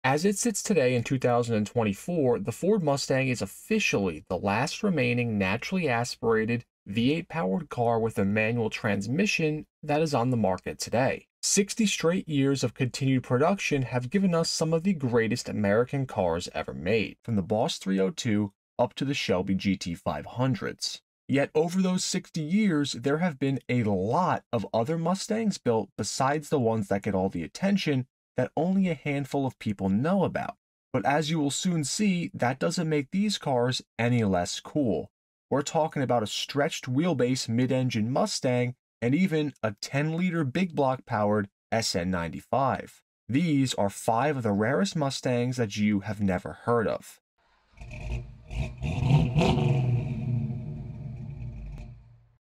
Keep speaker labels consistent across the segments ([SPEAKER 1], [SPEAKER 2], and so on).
[SPEAKER 1] As it sits today in 2024, the Ford Mustang is officially the last remaining naturally aspirated V8 powered car with a manual transmission that is on the market today. 60 straight years of continued production have given us some of the greatest American cars ever made, from the Boss 302 up to the Shelby GT500s. Yet over those 60 years, there have been a lot of other Mustangs built besides the ones that get all the attention that only a handful of people know about. But as you will soon see, that doesn't make these cars any less cool. We're talking about a stretched wheelbase mid-engine Mustang and even a 10-liter big block powered SN95. These are 5 of the rarest Mustangs that you have never heard of.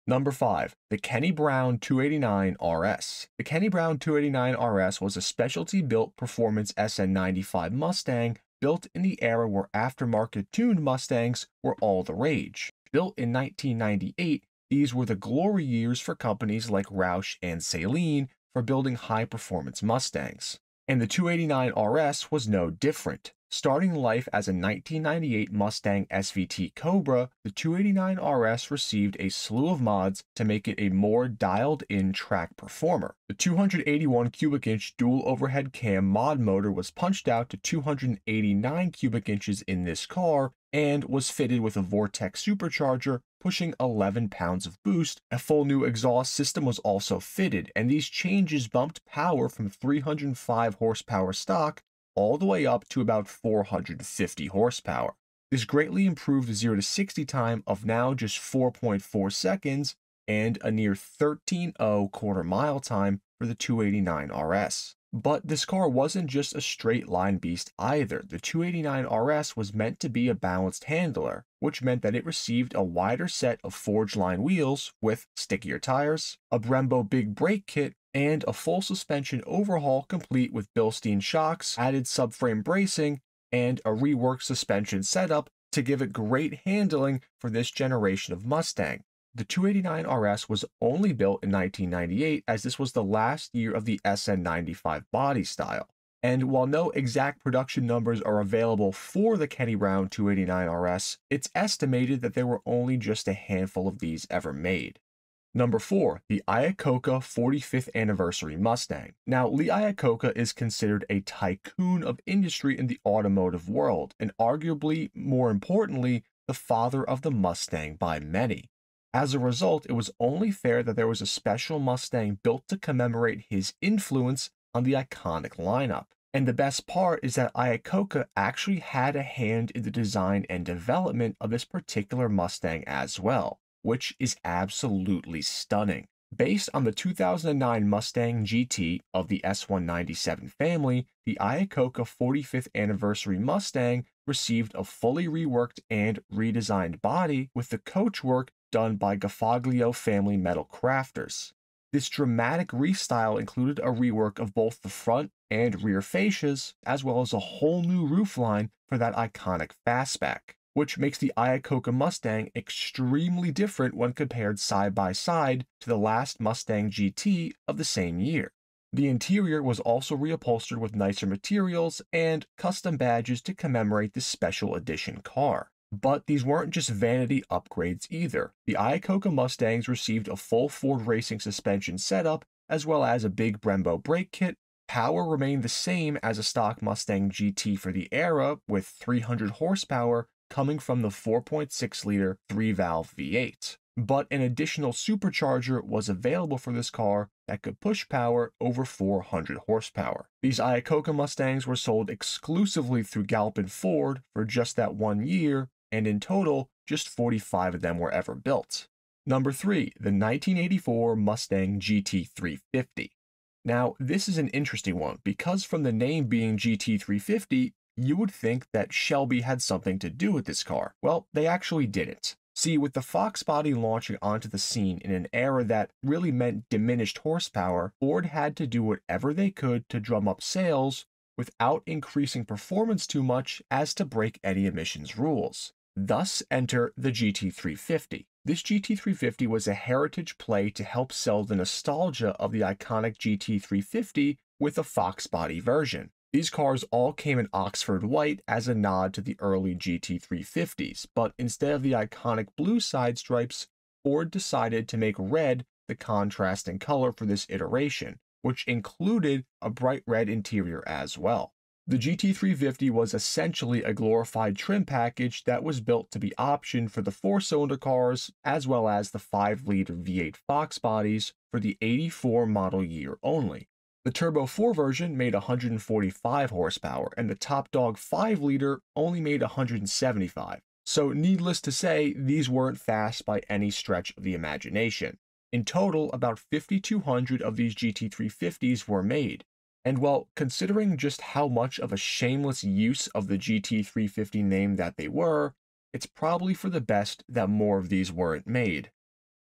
[SPEAKER 1] Number 5, the Kenny Brown 289 RS. The Kenny Brown 289 RS was a specialty-built performance SN95 Mustang built in the era where aftermarket tuned Mustangs were all the rage. Built in 1998, these were the glory years for companies like Roush and Saleen for building high-performance Mustangs. And the 289 RS was no different. Starting life as a 1998 Mustang SVT Cobra, the 289 RS received a slew of mods to make it a more dialed-in track performer. The 281 cubic inch dual overhead cam mod motor was punched out to 289 cubic inches in this car and was fitted with a Vortex supercharger pushing 11 pounds of boost. A full new exhaust system was also fitted, and these changes bumped power from 305 horsepower stock all the way up to about 450 horsepower. This greatly improved the 0 to 60 time of now just 4.4 seconds and a near 13.0 quarter-mile time for the 289 RS. But this car wasn't just a straight line beast either. The 289 RS was meant to be a balanced handler, which meant that it received a wider set of forged line wheels with stickier tires, a Brembo big brake kit, and a full suspension overhaul complete with Bilstein shocks, added subframe bracing, and a reworked suspension setup to give it great handling for this generation of Mustang. The 289 RS was only built in 1998 as this was the last year of the SN95 body style. And while no exact production numbers are available for the Kenny Brown 289 RS, it's estimated that there were only just a handful of these ever made. Number 4, the Iacocca 45th Anniversary Mustang. Now, Lee Iacocca is considered a tycoon of industry in the automotive world, and arguably, more importantly, the father of the Mustang by many. As a result, it was only fair that there was a special Mustang built to commemorate his influence on the iconic lineup. And the best part is that Iacocca actually had a hand in the design and development of this particular Mustang as well, which is absolutely stunning. Based on the 2009 Mustang GT of the S197 family, the Iacocca 45th Anniversary Mustang received a fully reworked and redesigned body with the coachwork done by Gaffaglio family metal crafters. This dramatic restyle included a rework of both the front and rear fascias, as well as a whole new roofline for that iconic fastback, which makes the Iacocca Mustang extremely different when compared side by side to the last Mustang GT of the same year. The interior was also reupholstered with nicer materials and custom badges to commemorate this special edition car. But these weren't just vanity upgrades either. The Iacocca Mustangs received a full Ford Racing suspension setup, as well as a big Brembo brake kit. Power remained the same as a stock Mustang GT for the era, with 300 horsepower coming from the 4.6-liter 3-valve V8. But an additional supercharger was available for this car that could push power over 400 horsepower. These Iacocca Mustangs were sold exclusively through Galpin Ford for just that 1 year, and in total, just 45 of them were ever built. Number 3, the 1984 Mustang GT350. Now, this is an interesting one, because from the name being GT350, you would think that Shelby had something to do with this car. Well, they actually didn't. See, with the Fox body launching onto the scene in an era that really meant diminished horsepower, Ford had to do whatever they could to drum up sales without increasing performance too much as to break any emissions rules. Thus enter the GT350. This GT350 was a heritage play to help sell the nostalgia of the iconic GT350 with a Fox body version. These cars all came in Oxford white as a nod to the early GT350s, but instead of the iconic blue side stripes, Ford decided to make red the contrasting color for this iteration, which included a bright red interior as well. The GT350 was essentially a glorified trim package that was built to be optioned for the 4-cylinder cars as well as the 5-liter V8 Fox bodies for the '84 model year only. The Turbo 4 version made 145 horsepower, and the top dog 5-liter only made 175. So needless to say, these weren't fast by any stretch of the imagination. In total, about 5,200 of these GT350s were made. And well, considering just how much of a shameless use of the GT350 name that they were, it's probably for the best that more of these weren't made.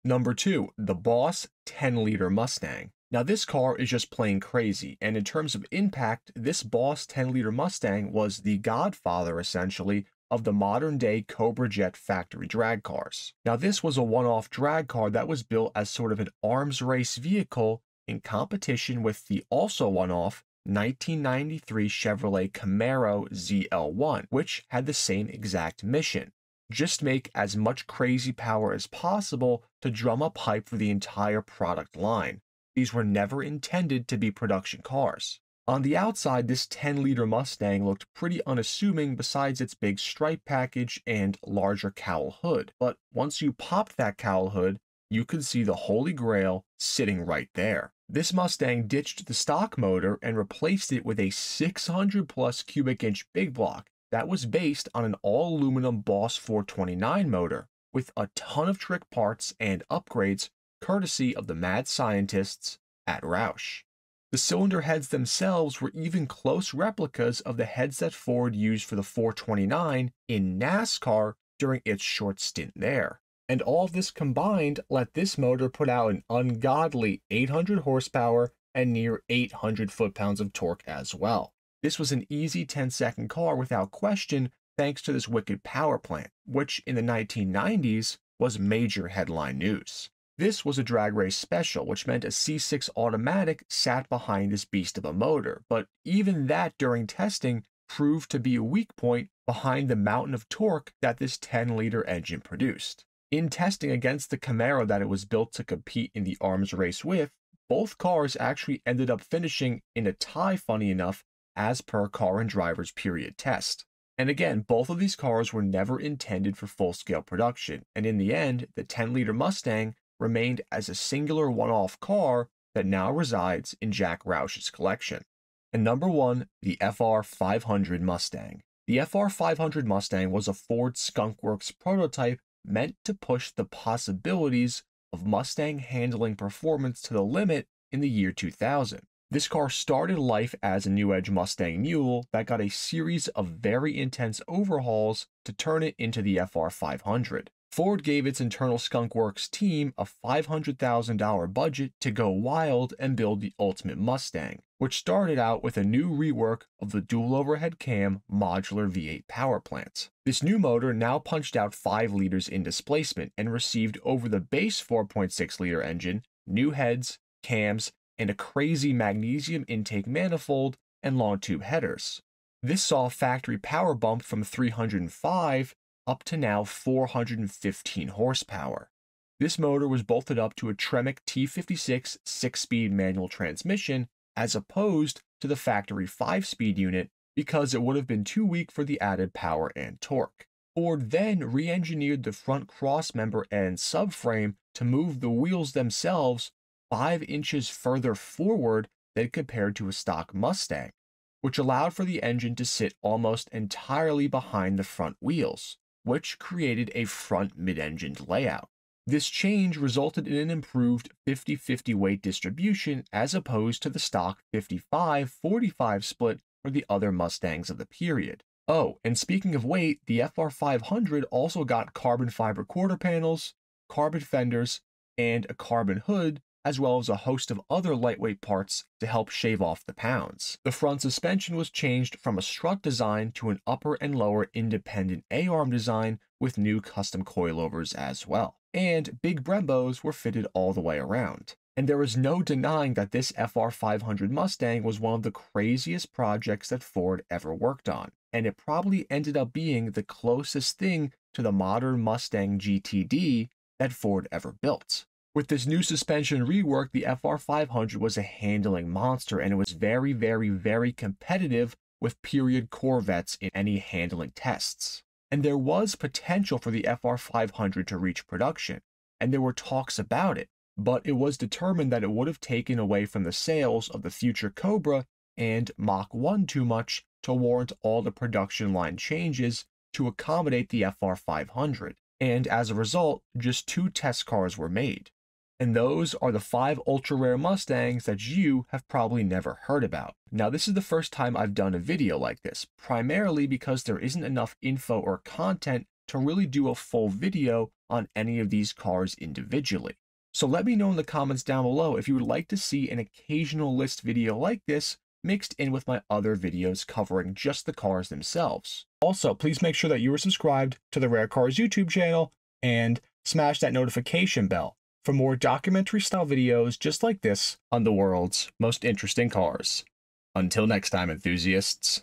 [SPEAKER 1] Number 2, the Boss 10-liter Mustang. Now this car is just plain crazy, and in terms of impact, this Boss 10-liter Mustang was the godfather, essentially, of the modern-day Cobra Jet factory drag cars. Now this was a one-off drag car that was built as sort of an arms race vehicle in competition with the also one-off 1993 Chevrolet Camaro ZL1, which had the same exact mission. Just make as much crazy power as possible to drum up hype for the entire product line. These were never intended to be production cars. On the outside, this 10-liter Mustang looked pretty unassuming besides its big stripe package and larger cowl hood. But once you popped that cowl hood, you could see the Holy Grail sitting right there. This Mustang ditched the stock motor and replaced it with a 600+ cubic inch big block that was based on an all-aluminum Boss 429 motor with a ton of trick parts and upgrades courtesy of the mad scientists at Roush. The cylinder heads themselves were even close replicas of the heads that Ford used for the 429 in NASCAR during its short stint there. And all of this combined let this motor put out an ungodly 800 horsepower and near 800 foot-pounds of torque as well. This was an easy 10-second car without question thanks to this wicked power plant, which in the 1990s was major headline news. This was a drag race special, which meant a C6 automatic sat behind this beast of a motor, but even that during testing proved to be a weak point behind the mountain of torque that this 10-liter engine produced. In testing against the Camaro that it was built to compete in the arms race with, both cars actually ended up finishing in a tie, funny enough, as per Car and Driver's period test. And again, both of these cars were never intended for full-scale production, and in the end, the 10-liter Mustang remained as a singular one-off car that now resides in Jack Roush's collection. And number 1, the FR500 Mustang. The FR500 Mustang was a Ford Skunk Works prototype meant to push the possibilities of Mustang handling performance to the limit in the year 2000. This car started life as a New Edge Mustang Mule that got a series of very intense overhauls to turn it into the FR500. Ford gave its internal Skunk Works team a $500,000 budget to go wild and build the ultimate Mustang, which started out with a new rework of the dual overhead cam modular V8 power plant. This new motor now punched out 5 liters in displacement and received over the base 4.6-liter engine, new heads, cams, and a crazy magnesium intake manifold and long tube headers. This saw factory power bump from 305 up to now 415 horsepower. This motor was bolted up to a Tremec T56 6-speed manual transmission as opposed to the factory 5-speed unit because it would have been too weak for the added power and torque. Ford then re-engineered the front crossmember and subframe to move the wheels themselves 5 inches further forward than compared to a stock Mustang, which allowed for the engine to sit almost entirely behind the front wheels, which created a front mid-engined layout. This change resulted in an improved 50-50 weight distribution as opposed to the stock 55-45 split for the other Mustangs of the period. Oh, and speaking of weight, the FR500 also got carbon fiber quarter panels, carbon fenders, and a carbon hood, as well as a host of other lightweight parts to help shave off the pounds. The front suspension was changed from a strut design to an upper and lower independent A-arm design with new custom coilovers as well. And big Brembos were fitted all the way around. And there is no denying that this FR500 Mustang was one of the craziest projects that Ford ever worked on, and it probably ended up being the closest thing to the modern Mustang GTD that Ford ever built. With this new suspension rework, the FR500 was a handling monster, and it was very, very, very competitive with period Corvettes in any handling tests. And there was potential for the FR500 to reach production, and there were talks about it, but it was determined that it would have taken away from the sales of the future Cobra and Mach 1 too much to warrant all the production line changes to accommodate the FR500, and as a result, just 2 test cars were made. And those are the 5 ultra-rare Mustangs that you have probably never heard about. Now, this is the first time I've done a video like this, primarily because there isn't enough info or content to really do a full video on any of these cars individually. So let me know in the comments down below if you would like to see an occasional list video like this mixed in with my other videos covering just the cars themselves. Also, please make sure that you are subscribed to the Rare Cars YouTube channel and smash that notification bell for more documentary-style videos just like this on the world's most interesting cars. Until next time, enthusiasts.